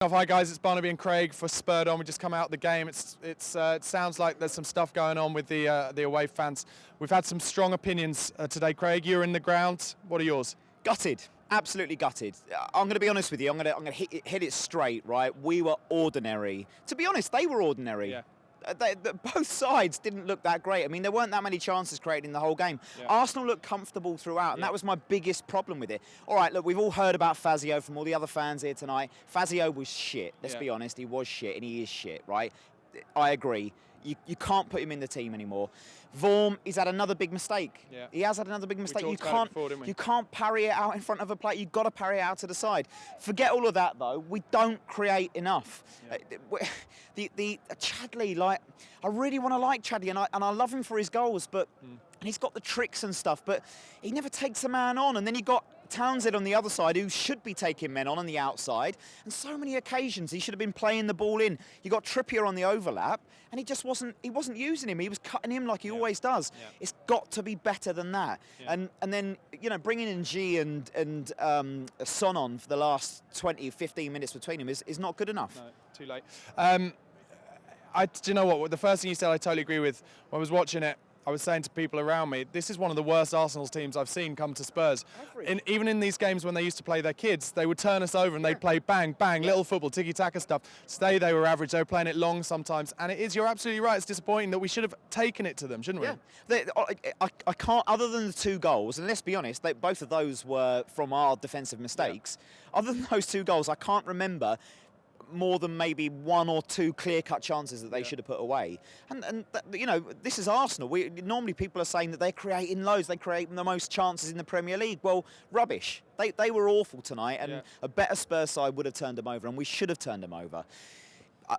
Hi guys, it's Barnaby and Craig for Spurred On. We just come out of the game. It sounds like there's some stuff going on with the away fans. We've had some strong opinions today. Craig, you're in the ground. What are yours? Gutted, absolutely gutted. I'm going to be honest with you. I'm going to hit it straight. Right, we were ordinary. To be honest, they were ordinary. Yeah. Both sides didn't look that great. I mean, there weren't that many chances created in the whole game. Yeah. Arsenal looked comfortable throughout, and that was my biggest problem with it. All right, look, we've all heard about Fazio from all the other fans here tonight. Fazio was shit. Let's be honest, he was shit, and he is shit, right? I agree. You can't put him in the team anymore. Vorm, he's had another big mistake. Yeah. He has had another big mistake. You can't parry it out in front of a player. You've got to parry it out to the side. Forget all of that though. We don't create enough. Yeah. The Chadley, like, I really want to like Chadley, and I love him for his goals, but and he's got the tricks and stuff, but he never takes a man on. And then you got Townsend on the other side, who should be taking men on the outside, and so many occasions he should have been playing the ball in. You got Trippier on the overlap, and he just wasn't using him. He was cutting him like he always does. Yeah. It's got to be better than that. Yeah. And then, you know, bringing in G and Son on for the last 20, 15 minutes between them is not good enough. No, too late. Do you know what? The first thing you said, I totally agree with. When I was watching it, I was saying to people around me, this is one of the worst Arsenal teams I've seen come to Spurs. Even in these games when they used to play their kids, they would turn us over and they'd play bang, bang, little football, tiki-taka stuff. Today they were average, they were playing it long sometimes. And it is, you're absolutely right, it's disappointing that we should have taken it to them, shouldn't we? Yeah. I can't, other than the 2 goals, and let's be honest, both of those were from our defensive mistakes. Yeah. Other than those 2 goals, I can't remember more than maybe 1 or 2 clear-cut chances that they should have put away. And you know, this is Arsenal. Normally people are saying that they're creating loads, they create the most chances in the Premier League. Well, rubbish. They were awful tonight, and a better Spurs side would have turned them over, and we should have turned them over.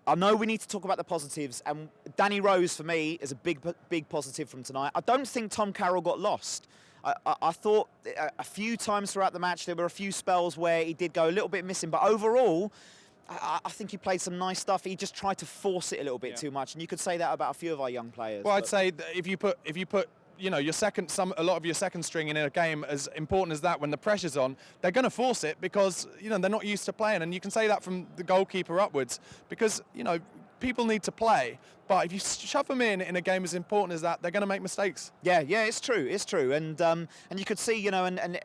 I know we need to talk about the positives, and Danny Rose, for me, is a big positive from tonight. I don't think Tom Carroll got lost. I thought a few times throughout the match there were a few spells where he did go a little bit missing, but overall, I think he played some nice stuff. He just tried to force it a little bit too much, and you could say that about a few of our young players. Well, I'd say that if you put you know, a lot of your second string in a game as important as that, when the pressure's on, they're going to force it because, you know, they're not used to playing, and you can say that from the goalkeeper upwards because, you know, people need to play. But if you shove them in a game as important as that, they're going to make mistakes. Yeah, it's true, and you could see, you know, and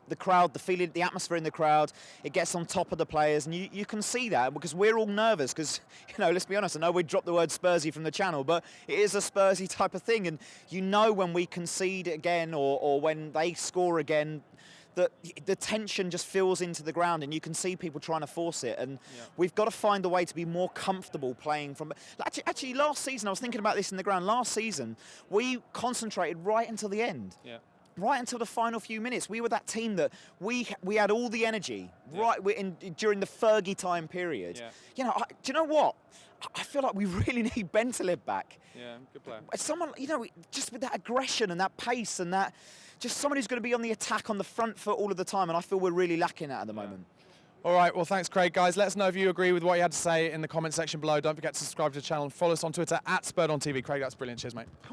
the crowd, the feeling, the atmosphere in the crowd, it gets on top of the players, and you can see that because we're all nervous because, you know, let's be honest, I know we dropped the word Spursy from the channel, but it is a Spursy type of thing, and you know when we concede again or when they score again, the tension just fills into the ground, and you can see people trying to force it, and we've got to find a way to be more comfortable playing from. Actually, last season, I was thinking about this in the ground. Last season, we concentrated right until the end. Yeah. Right until the final few minutes, we were that team that we had all the energy during the Fergie time period. Yeah. You know, do you know what? I feel like we really need Bentaleb back. Yeah, good player. Someone, you know, just with that aggression and that pace and that, just someone who's going to be on the attack on the front foot all of the time, and I feel we're really lacking that at the moment. All right, well, thanks, Craig. Guys, let us know if you agree with what you had to say in the comment section below. Don't forget to subscribe to the channel and follow us on Twitter @SpurredOnTV. Craig, that's brilliant. Cheers, mate.